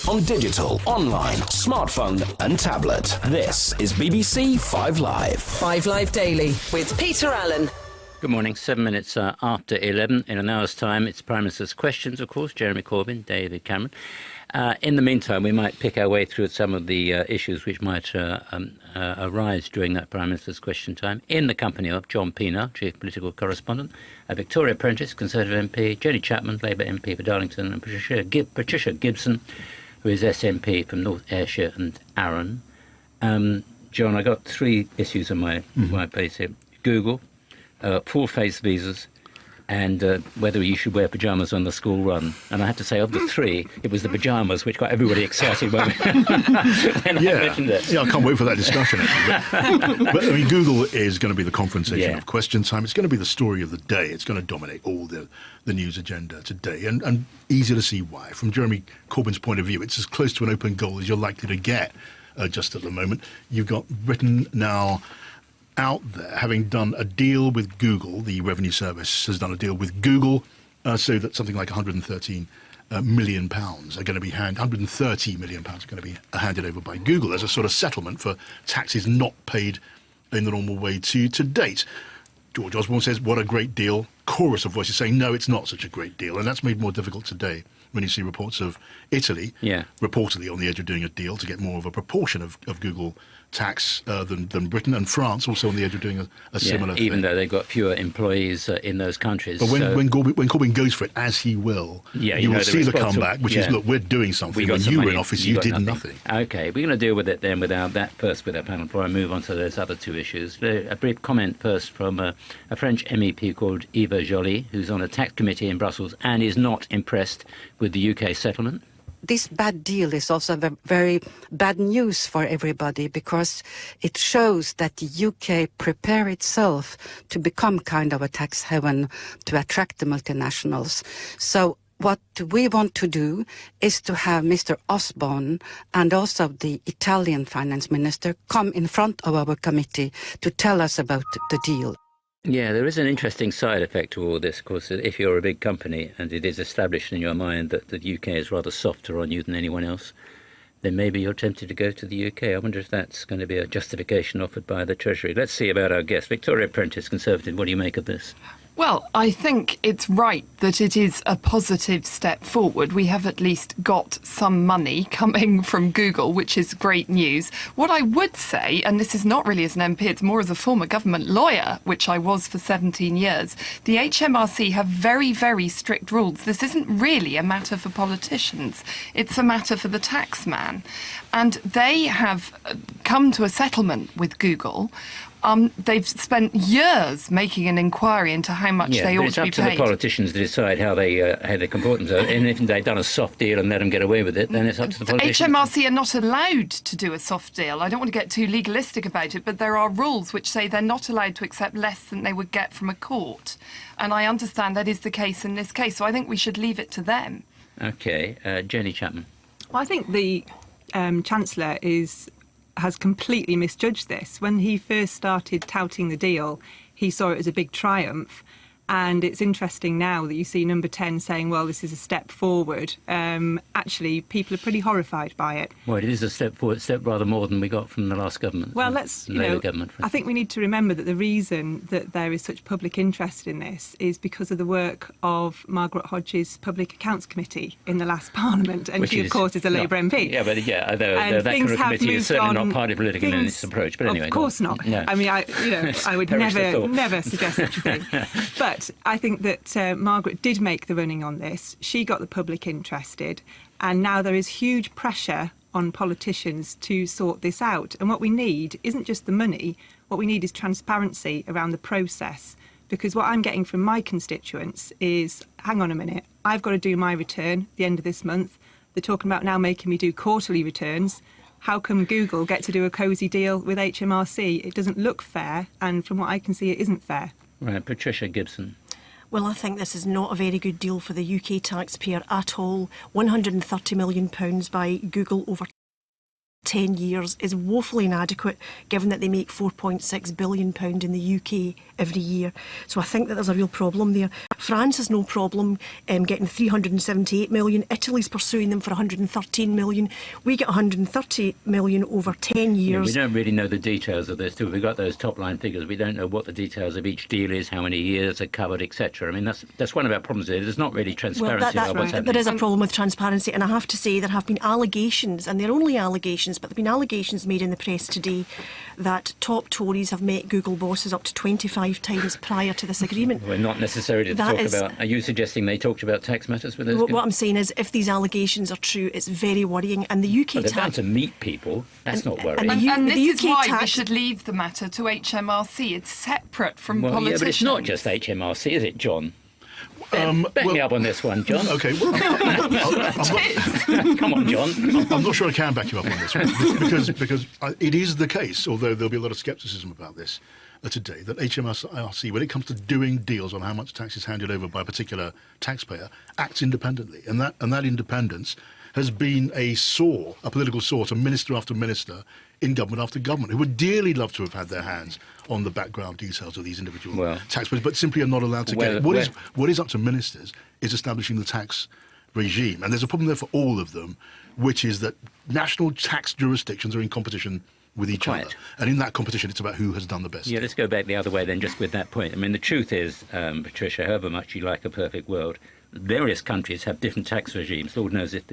on digital, online, smartphone and tablet. This is BBC 5 Live. 5 Live Daily with Peter Allen. Good morning. 7 minutes after 11. In an hour's time, it's Prime Minister's Questions, of course. Jeremy Corbyn, David Cameron. In the meantime, we might pick our way through some of the issues which might arise during that Prime Minister's Question time, in the company of John Pienaar, Chief Political Correspondent, Victoria Prentice, Conservative MP, Jenny Chapman, Labour MP for Darlington, and Patricia Gibson, who is SNP from North Ayrshire and Arran. John, I got three issues on my place here. Google, full-face visas, and whether you should wear pyjamas on the school run. And I have to say, of the three, it was the pyjamas which got everybody excited when I mentioned it. Yeah, I can't wait for that discussion, actually. But I mean, Google is going to be the confrontation of question time. It's going to be the story of the day. It's going to dominate all the news agenda today. And easy to see why. From Jeremy Corbyn's point of view, it's as close to an open goal as you're likely to get just at the moment. You've got Britain now out there, having done a deal with Google. The Revenue Service has done a deal with Google so that something like £113 million are going to be 130 million pounds are going to be handed over by Google as a sort of settlement for taxes not paid in the normal way to date. George Osborne says, what a great deal. Chorus of voices saying, no, it's not such a great deal. And that's made more difficult today when you see reports of Italy reportedly on the edge of doing a deal to get more of a proportion of Google tax than Britain, and France also on the edge of doing a similar thing. Even though they've got fewer employees in those countries. But when Corbyn goes for it, as he will, you will see the comeback, which is, look, we're doing something. When you were in office, you did nothing. OK, we're going to deal with it then with our panel before I move on to those other two issues. A brief comment first from a French MEP called Eva Joly, who's on a tax committee in Brussels and is not impressed with the UK settlement. This bad deal is also very bad news for everybody because it shows that the UK prepare itself to become kind of a tax haven to attract the multinationals. So what we want to do is to have Mr. Osborne and also the Italian finance minister come in front of our committee to tell us about the deal. Yeah, there is an interesting side effect to all this, of course. If you're a big company and it is established in your mind that the UK is rather softer on you than anyone else, then maybe you're tempted to go to the UK. I wonder if that's going to be a justification offered by the Treasury. Let's see about our guest. Victoria Prentice, Conservative, what do you make of this? Well, I think it's right that it is a positive step forward. We have at least got some money coming from Google, which is great news. What I would say, and this is not really as an MP, it's more as a former government lawyer, which I was for 17 years, the HMRC have very, very strict rules. This isn't really a matter for politicians. It's a matter for the taxman. And they have come to a settlement with Google. They've spent years making an inquiry into how much they ought to be paid. It's up to the politicians to decide how they comport themselves. And if they've done a soft deal and let them get away with it, then it's up to the politicians. HMRC are not allowed to do a soft deal. I don't want to get too legalistic about it, but there are rules which say they're not allowed to accept less than they would get from a court. And I understand that is the case in this case, so I think we should leave it to them. OK. Jenny Chapman. Well, I think the Chancellor has completely misjudged this. When he first started touting the deal, he saw it as a big triumph. And it's interesting now that you see Number 10 saying, well, this is a step forward. Actually, people are pretty horrified by it. Well, it is a step forward, step rather more than we got from the last government. Well, government. I think we need to remember that the reason that there is such public interest in this is because of the work of Margaret Hodges' Public Accounts Committee in the last Parliament. And she, of course, is a Labour MP. Yeah, but that kind of committee is certainly not party political in its approach. But anyway, of course not. No. I mean, I would never suggest such a thing. But I think that Margaret did make the running on this. She got the public interested, and now there is huge pressure on politicians to sort this out. And what we need isn't just the money, what we need is transparency around the process. Because what I'm getting from my constituents is, hang on a minute, I've got to do my return at the end of this month. They're talking about now making me do quarterly returns. How come Google get to do a cosy deal with HMRC? It doesn't look fair, and from what I can see, it isn't fair. Right, Patricia Gibson. Well, I think this is not a very good deal for the UK taxpayer at all. £130 million by Google over 10 years is woefully inadequate, given that they make £4.6 billion in the UK every year. So I think that there's a real problem there. France has no problem getting 378 million. Italy's pursuing them for 113 million. We get 130 million over 10 years. Yeah, we don't really know the details of this, too. We've got those top-line figures. We don't know what the details of each deal is, how many years are covered, etc. I mean, that's one of our problems here. There's not really transparency about what's happening. There is a problem with transparency, and I have to say there have been allegations, and they're only allegations, but there have been allegations made in the press today that top Tories have met Google bosses up to 25 times prior to this agreement. We're not necessarily to talk about... Are you suggesting they talked about tax matters with those? What I'm saying is, if these allegations are true, it's very worrying. And the UK they're bound to meet people. That's not worrying. And this is why we should leave the matter to HMRC. It's separate from politicians. Yeah, but it's not just HMRC, is it, John? Back me up on this one, John. Okay, well, come on, John. I'm not sure I can back you up on this one because it is the case, although there'll be a lot of scepticism about this today, that HMRC, when it comes to doing deals on how much tax is handed over by a particular taxpayer, acts independently, and that independence has been a political sore to minister after minister in government after government, who would dearly love to have had their hands on the background details of these individual taxpayers, but simply are not allowed to get it. What is up to ministers is establishing the tax regime. And there's a problem there for all of them, which is that national tax jurisdictions are in competition with each other. And in that competition, it's about who has done the best. Yeah, let's go back the other way then, just with that point. I mean, the truth is, Patricia, however much you like a perfect world, various countries have different tax regimes. Lord knows if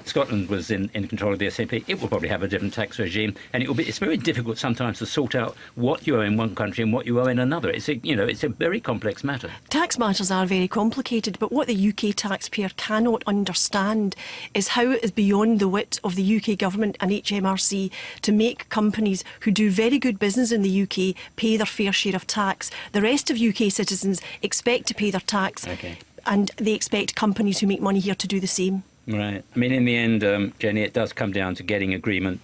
Scotland was in control of the SNP, it will probably have a different tax regime, and it's very difficult sometimes to sort out what you owe in one country and what you owe in another. It's a very complex matter. Tax matters are very complicated, but what the UK taxpayer cannot understand is how it is beyond the wit of the UK government and HMRC to make companies who do very good business in the UK pay their fair share of tax. The rest of UK citizens expect to pay their tax. Okay. And they expect companies who make money here to do the same. Right. I mean, in the end, Jenny, it does come down to getting agreement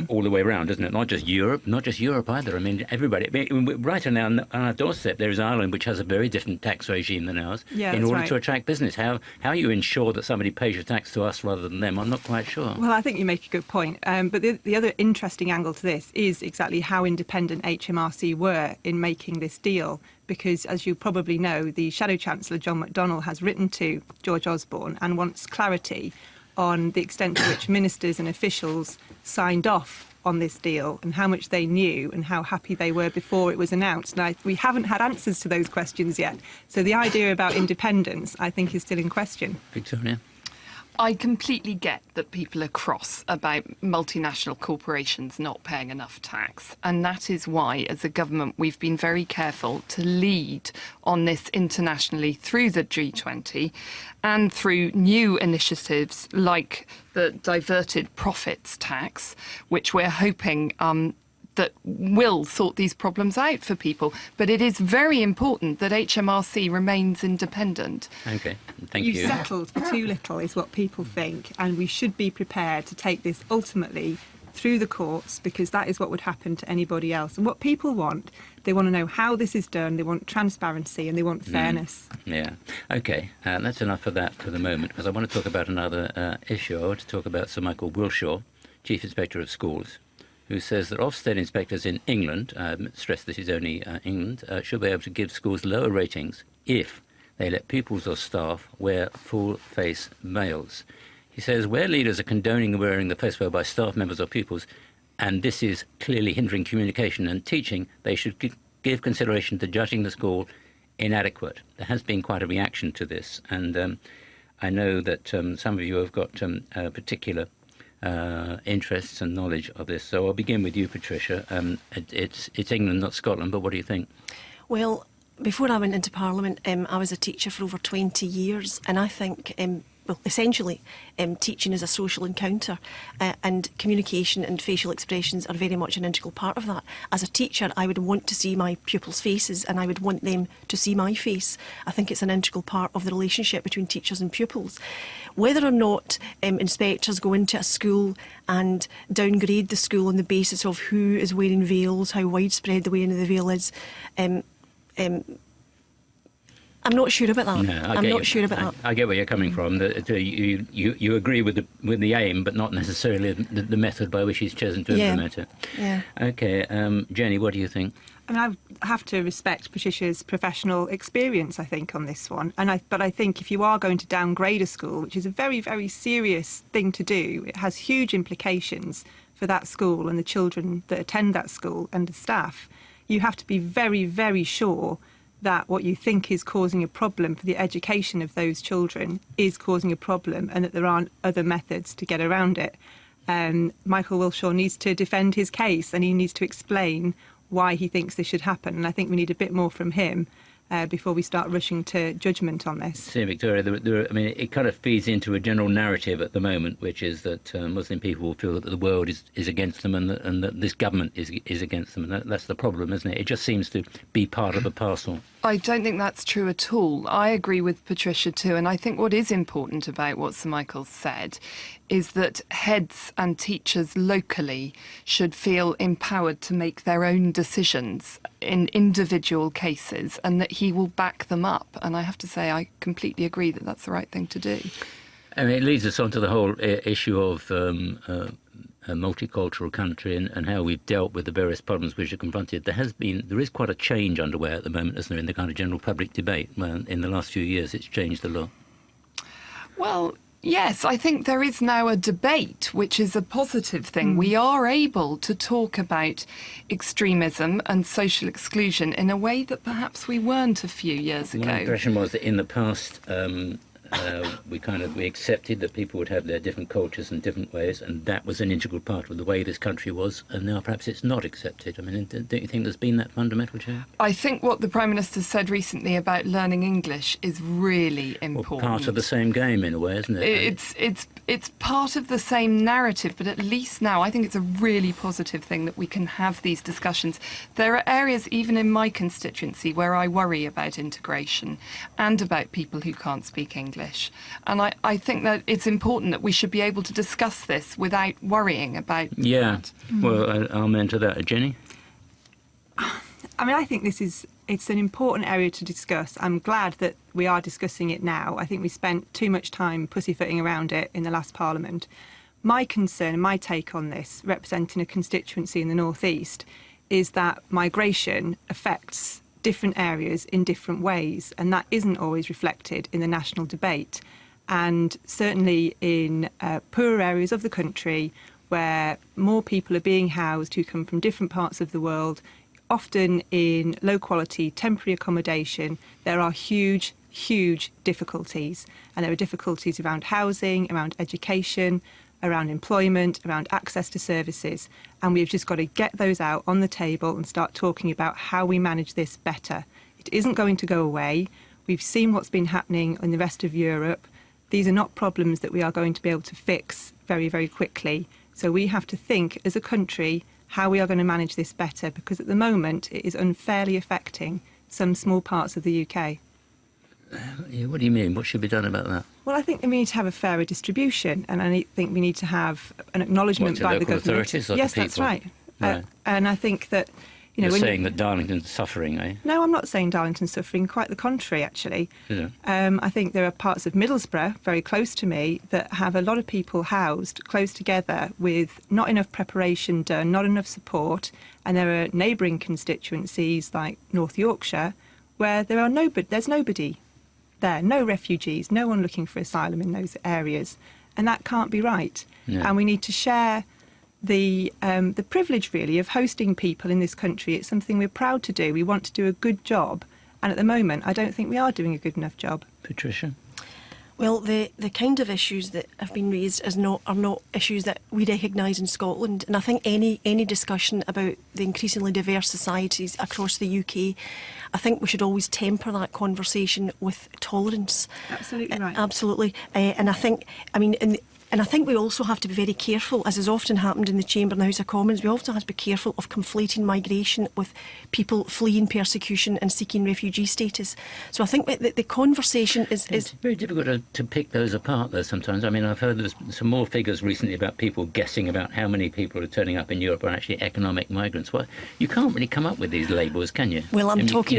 all the way around, doesn't it? Not just Europe either. I mean, everybody. I mean, right on our doorstep, there is Ireland, which has a very different tax regime than ours, in order to attract business. How you ensure that somebody pays your tax to us rather than them, I'm not quite sure. Well, I think you make a good point. But the other interesting angle to this is exactly how independent HMRC were in making this deal. Because, as you probably know, the Shadow Chancellor, John McDonnell, has written to George Osborne and wants clarity on the extent to which ministers and officials signed off on this deal and how much they knew and how happy they were before it was announced. Now, we haven't had answers to those questions yet. So the idea about independence, I think, is still in question. Victoria? I completely get that people are cross about multinational corporations not paying enough tax. And that is why, as a government, we've been very careful to lead on this internationally through the G20 and through new initiatives like the diverted profits tax, which we're hoping that will sort these problems out for people. But it is very important that HMRC remains independent. OK, thank you. You've settled for too little is what people think, and we should be prepared to take this ultimately through the courts, because that is what would happen to anybody else. And what people want, they want to know how this is done, they want transparency, and they want fairness. Yeah. OK, that's enough of that for the moment, because I want to talk about another issue. I want to talk about Sir Michael Wilshaw, Chief Inspector of Schools, who says that Ofsted inspectors in England, stress this is only England, should be able to give schools lower ratings if they let pupils or staff wear full-face veils. He says where leaders are condoning wearing the face veil by staff members or pupils, and this is clearly hindering communication and teaching, they should give consideration to judging the school inadequate. There has been quite a reaction to this, and I know that some of you have got particular interests and knowledge of this. So I'll begin with you, Patricia. It's England, not Scotland, but what do you think? Well, before I went into Parliament, I was a teacher for over 20 years, and I think essentially, teaching is a social encounter, and communication and facial expressions are very much an integral part of that. As a teacher, I would want to see my pupils' faces, and I would want them to see my face. I think it's an integral part of the relationship between teachers and pupils. Whether or not inspectors go into a school and downgrade the school on the basis of who is wearing veils, how widespread the wearing of the veil is, I'm not sure about that. No, I'm not sure about that. I get where you're coming from. You agree with the aim, but not necessarily the method by which he's chosen to implement it. Yeah. Okay, Jenny, what do you think? I mean, I have to respect Patricia's professional experience, I think, on this one. But I think if you are going to downgrade a school, which is a very, very serious thing to do, it has huge implications for that school and the children that attend that school and the staff. You have to be very, very sure that what you think is causing a problem for the education of those children is causing a problem, and that there aren't other methods to get around it. Michael Wilshaw needs to defend his case, and he needs to explain why he thinks this should happen. And I think we need a bit more from him before we start rushing to judgment on this. See, Victoria, it kind of feeds into a general narrative at the moment, which is that Muslim people will feel that the world is against them, and that this government is against them. And that's the problem, isn't it? It just seems to be part of the parcel. I don't think that's true at all. I agree with Patricia too, and I think what is important about what Sir Michael said is that heads and teachers locally should feel empowered to make their own decisions in individual cases, and that he will back them up. And I have to say, I completely agree that that's the right thing to do. I mean, it leads us on to the whole issue of a multicultural country and how we've dealt with the various problems which are confronted. There is quite a change underway at the moment, isn't there, in the kind of general public debate. Well, in the last few years, it's changed a lot. Well, yes, I think there is now a debate, which is a positive thing. We are able to talk about extremism and social exclusion in a way that perhaps we weren't a few years ago. My impression was that in the past, we accepted that people would have their different cultures and different ways, and that was an integral part of the way this country was. And now perhaps it's not accepted. I mean, don't you think there's been that fundamental change? I think what the Prime Minister said recently about learning English is really important. Well, part of the same game in a way, isn't it? It's part of the same narrative, but at least now I think it's a really positive thing that we can have these discussions. There are areas, even in my constituency, where I worry about integration and about people who can't speak English. And I think that it's important that we should be able to discuss this without worrying about that. Well, I'll mention that. Jenny? I mean, I think it's an important area to discuss. I'm glad that we are discussing it now. I think we spent too much time pussyfooting around it in the last Parliament. My concern, my take on this, representing a constituency in the North East, is that migration affects different areas in different ways, and that isn't always reflected in the national debate. And certainly in poorer areas of the country, where more people are being housed who come from different parts of the world, often in low-quality temporary accommodation, there are huge difficulties. And there are difficulties around housing, around education, around employment, around access to services. And we've just got to get those out on the table and start talking about how we manage this better. It isn't going to go away. We've seen what's been happening in the rest of Europe. These are not problems that we are going to be able to fix very, very quickly. So we have to think as a country how we are going to manage this better, because at the moment it is unfairly affecting some small parts of the UK. What do you mean? What should be done about that? Well, I think we need to have a fairer distribution, and I think we need to have an acknowledgement by the government. Authorities or yes, the people? That's right. Right. And I think that You're saying that Darlington's suffering, eh? No, I'm not saying Darlington's suffering. Quite the contrary, actually. Yeah. I think there are parts of Middlesbrough, very close to me, that have a lot of people housed close together with not enough preparation done, not enough support. And there are neighbouring constituencies like North Yorkshire where there's nobody there, no refugees, no one looking for asylum in those areas. And that can't be right. Yeah. And we need to share the privilege, really, of hosting people in this country. It's something we're proud to do. We want to do a good job. And at the moment, I don't think we are doing a good enough job. Patricia? Well, the kind of issues that have been raised are not issues that we recognise in Scotland. And I think any discussion about the increasingly diverse societies across the UK, I think we should always temper that conversation with tolerance. Absolutely right. Absolutely. And I think, And I think we also have to be very careful, as has often happened in the Chamber and the House of Commons, we often have to be careful of conflating migration with people fleeing persecution and seeking refugee status. So I think that the conversation is... It's very difficult to pick those apart, though, sometimes. I mean, I've heard there's some more figures recently about people guessing about how many people are turning up in Europe are actually economic migrants. Well, you can't really come up with these labels, can you? Well, I'm talking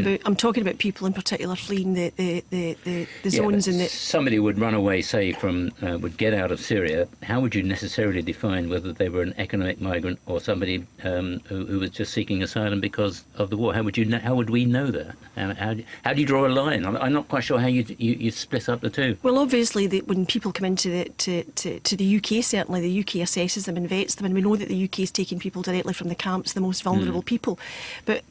about people in particular fleeing the zones in the... Somebody would run away, say, from... would get out of Syria. How would you necessarily define whether they were an economic migrant or somebody who was just seeking asylum because of the war? How would we know that? How do you draw a line? I'm not quite sure how you split up the two. Well, obviously, when people come into the UK, certainly the UK assesses them and vets them, and we know that the UK is taking people directly from the camps, the most vulnerable people. But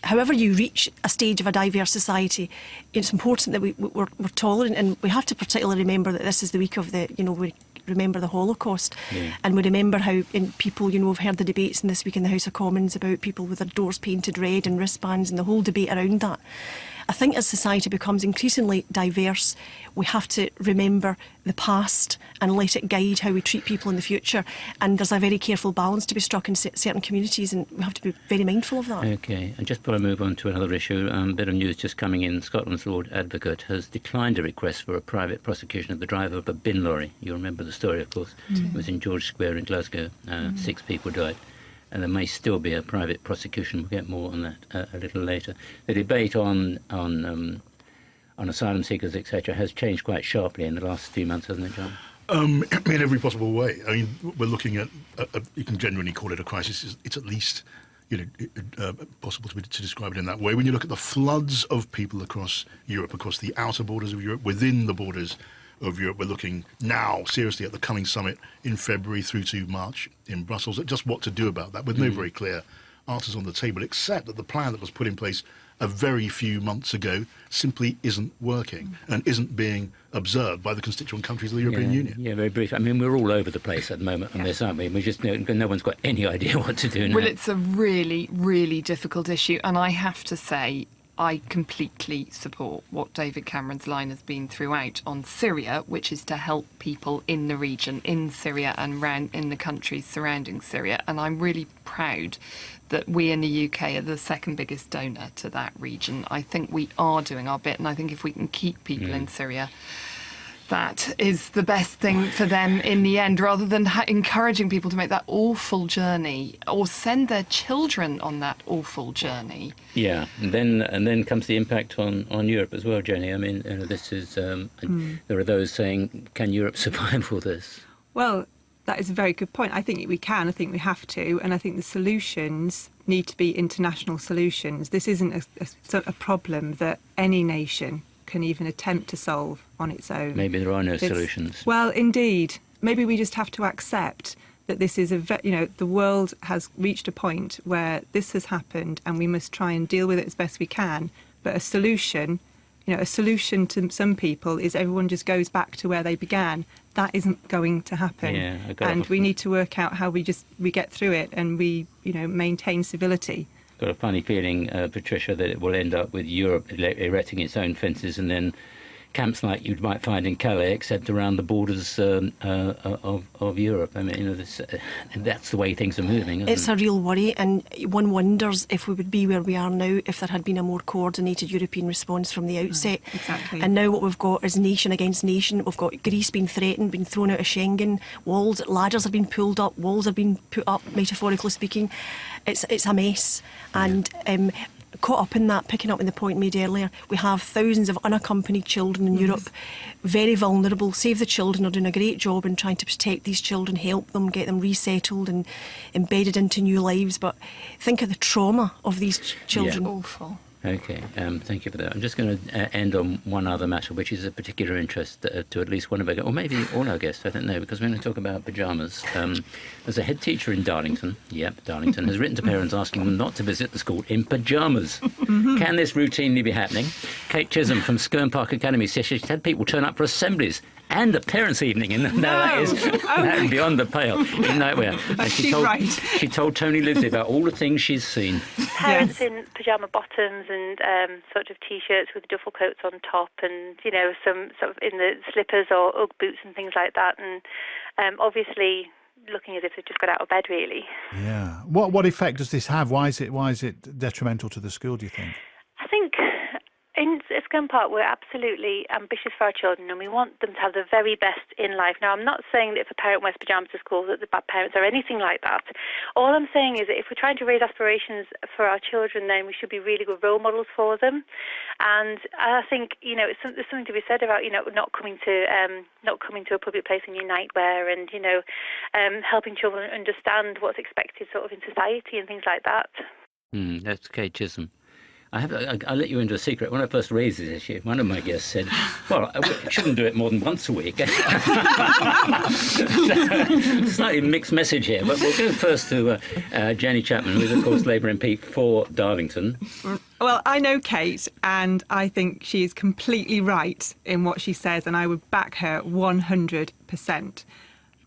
however you reach a stage of a diverse society, it's important that we're tolerant, and we have to particularly remember that this is the week of we remember the Holocaust, and we remember how people, we've heard the debates in this week in the House of Commons about people with their doors painted red and wristbands and the whole debate around that. I think as society becomes increasingly diverse, we have to remember the past and let it guide how we treat people in the future. And there's a very careful balance to be struck in certain communities, and we have to be very mindful of that. OK, and just before I move on to another issue, a bit of news just coming in. Scotland's Lord Advocate has declined a request for a private prosecution of the driver of a bin lorry. You remember the story, of course. It was in George Square in Glasgow. 6 people died. And there may still be a private prosecution. We'll get more on that a little later. The debate on asylum seekers, etc., has changed quite sharply in the last few months, hasn't it, John? In every possible way. I mean, we're looking at, you can genuinely call it a crisis. It's at least possible to describe it in that way. When you look at the floods of people across Europe, across the outer borders of Europe, within the borders of Europe, we're looking now seriously at the coming summit in February through to March in Brussels at just what to do about that, with no very clear answers on the table, except that the plan that was put in place a very few months ago simply isn't working and isn't being observed by the constituent countries of the European Union. Yeah, very brief. I mean, we're all over the place at the moment on this, aren't we? We just no one's got any idea what to do now. Well, it's a really, really difficult issue, and I have to say, I completely support what David Cameron's line has been throughout on Syria, which is to help people in the region, in Syria and in the countries surrounding Syria. And I'm really proud that we in the UK are the second biggest donor to that region. I think we are doing our bit, and I think if we can keep people in Syria, that is the best thing for them in the end, rather than encouraging people to make that awful journey or send their children on that awful journey. Yeah, and then comes the impact on Europe as well, Jenny. I mean, this is there are those saying, can Europe survive all this? Well, that is a very good point. I think we can. I think we have to. And I think the solutions need to be international solutions. This isn't a problem that any nation can even attempt to solve on its own. Maybe there are no solutions. Well, indeed. Maybe we just have to accept that this is the world has reached a point where this has happened and we must try and deal with it as best we can. But a solution to some people is everyone just goes back to where they began. That isn't going to happen. Yeah, and we need to work out how we get through it and we maintain civility. Got a funny feeling, Patricia, that it will end up with Europe erecting its own fences and then camps like you might find in Calais, except around the borders of Europe. I mean, that's the way things are moving, isn't It's it? a real worry, and one wonders if we would be where we are now if there had been a more coordinated European response from the outset. Exactly. And now what we've got is nation against nation. We've got Greece being threatened, being thrown out of Schengen, ladders are being pulled up, walls are being put up, metaphorically speaking. It's a mess. And caught up in that, picking up on the point made earlier, we have thousands of unaccompanied children in Europe, very vulnerable. Save the Children are doing a great job in trying to protect these children, help them, get them resettled and embedded into new lives. But think of the trauma of these children. Yeah. Awful. OK, thank you for that. I'm just going to end on one other matter, which is of particular interest to at least one of our guests, or maybe all our guests, I don't know, because we're going to talk about pyjamas. There's a head teacher in Darlington, has written to parents asking them not to visit the school in pyjamas. Can this routinely be happening? Kate Chisholm from Skerne Park Academy says she's had people turn up for assemblies and a parents' evening. And that is beyond the pale in nightwear. And she told Tony Livesey about all the things she's seen. Parents in pyjama bottoms and sort of T-shirts with duffel coats on top, and some sort of in the slippers or Ugg boots and things like that, and obviously looking as if they've just got out of bed, really. Yeah. What effect does this have? Why is it detrimental to the school, do you think? I think in Scone Park, we're absolutely ambitious for our children, and we want them to have the very best in life. Now, I'm not saying that if a parent wears pyjamas to school that the bad parents are anything like that. All I'm saying is that if we're trying to raise aspirations for our children, then we should be really good role models for them. And I think, there's something to be said about, not coming to a public place in your nightwear, and, helping children understand what's expected sort of in society and things like that. That's Kate Chisholm. I'll let you into a secret. When I first raised this issue, one of my guests said, well, I shouldn't do it more than once a week. Slightly mixed message here, but we'll go first to Jenny Chapman, who's, of course, Labour MP for Darlington. Well, I know Kate, and I think she is completely right in what she says, and I would back her 100%.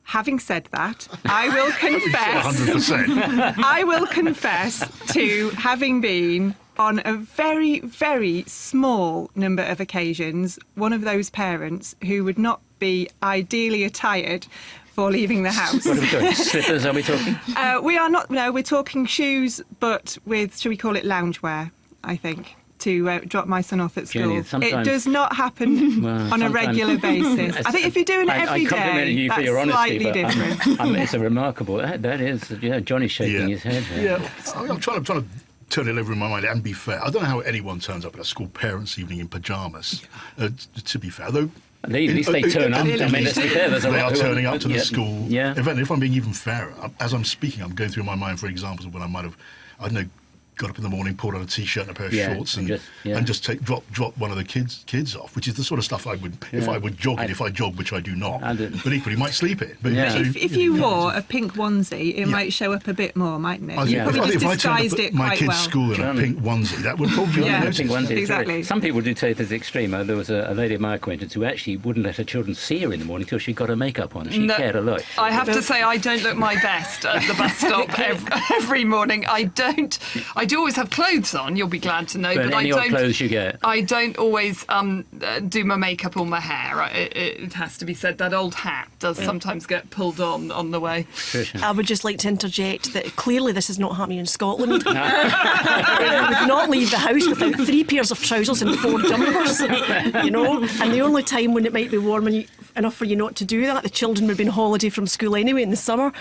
Having said that, I will confess. 100%. I will confess to having been on a very, very small number of occasions one of those parents who would not be ideally attired for leaving the house. What are we talking? Slippers, are we talking? We are not. No, we're talking shoes, but with, shall we call it loungewear, I think, to drop my son off at school. Jenny, it does not happen on a regular basis. I think if you're doing it every day, that's slightly different. It's a remarkable. That is, Johnny's shaking his head. Yeah, I'm trying to turn it over in my mind and be fair. I don't know how anyone turns up at a school parents' evening in pyjamas. To be fair, though. At least they turn up. I mean, let's be fair. They are turning up to the school. Yeah. If I'm being even fairer, as I'm speaking, I'm going through my mind, for example, when I might have, I don't know, got up in the morning, pulled on a t-shirt and a pair of shorts, and just drop one of the kids off, which is the sort of stuff I would if I would jog, if I jog, which I do not. But equally, might sleep it. But if you wore a pink onesie, it might show up a bit more, mightn't it? You probably just disguised it quite well. My kids' school in a pink onesie, that would probably be pink onesie. Exactly. Some people do take this extreme. There was a lady of my acquaintance who actually wouldn't let her children see her in the morning until she got her makeup on. She cared a lot. I have to say, I don't look my best at the bus stop every morning. I don't. I do always have clothes on, you'll be glad to know, but I don't. Clothes you get. I don't always do my makeup or my hair. It has to be said that old hat does sometimes get pulled on the way. Patricia. I would just like to interject that clearly this is not happening in Scotland. I would not leave the house without 3 pairs of trousers and 4 jumpers, and the only time when it might be warm enough for you not to do that, the children would be on holiday from school anyway in the summer.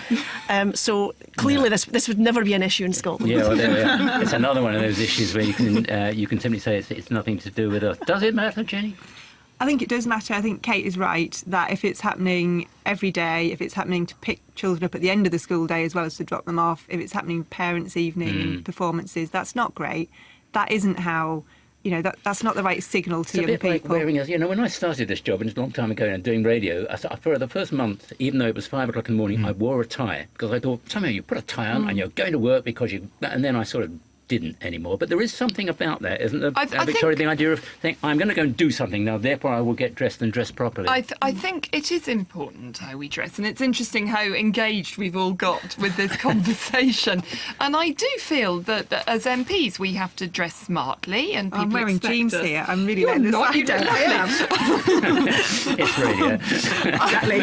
So clearly this would never be an issue in Scotland. Yeah, well, it's another one of those issues where you can simply say it's nothing to do with us. Does it matter, Jenny? I think it does matter. I think Kate is right that if it's happening every day, if it's happening to pick children up at the end of the school day as well as to drop them off, if it's happening parents' evening and performances, that's not great. That isn't how. That's not the right signal to young people. Like wearing when I started this job, and it's a long time ago, and doing radio, for the first month, even though it was 5 o'clock in the morning, I wore a tie because I thought somehow you put a tie on and you're going to work because you. And then I sort of didn't anymore. But there is something about that, isn't there, Victoria? The idea of saying, I'm going to go and do something now, therefore I will get dressed and dress properly. I think it is important how we dress, and it's interesting how engaged we've all got with this conversation. And I do feel that as MPs we have to dress smartly, and people I'm wearing jeans us. Here. I'm really letting this side down. I am. It's radio. Exactly.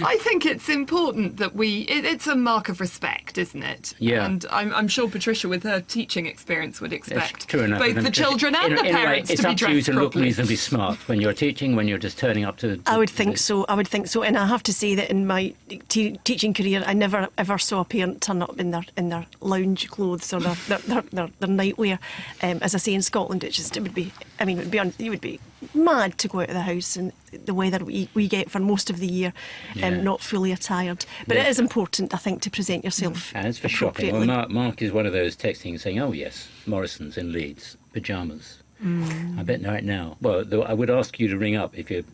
I think it's important that it's a mark of respect, isn't it? Yeah. And I'm sure Patricia, with her teaching experience, would expect both the children and the parents to be dressed properly. It's up to you to look reasonably smart when you're teaching, when you're just turning up to... I would think so, and I have to say that in my teaching career I never ever saw a parent turn up in their lounge clothes or their nightwear. As I say, in Scotland you would be mad to go out of the house in the weather we get for most of the year, not fully attired. But it is important, I think, to present yourself and it's for shopping. Well, Mark is one of those texting saying, oh yes, Morrison's in Leeds, pyjamas. I bet right now. Well, I would ask you to ring up if you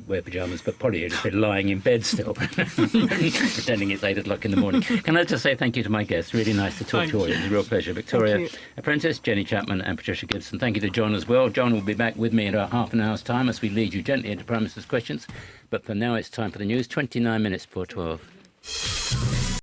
wear pyjamas, but probably you'd just be lying in bed still, pretending it's 8 o'clock in the morning. Can I just say thank you to my guests? Really nice to talk to you all. It was a real pleasure. Victoria Apprentice, Jenny Chapman and Patricia Gibson. Thank you to John as well. John will be back with me in about half an hour's time as we lead you gently into Prime Minister's questions. But for now, it's time for the news. 29 minutes before 12.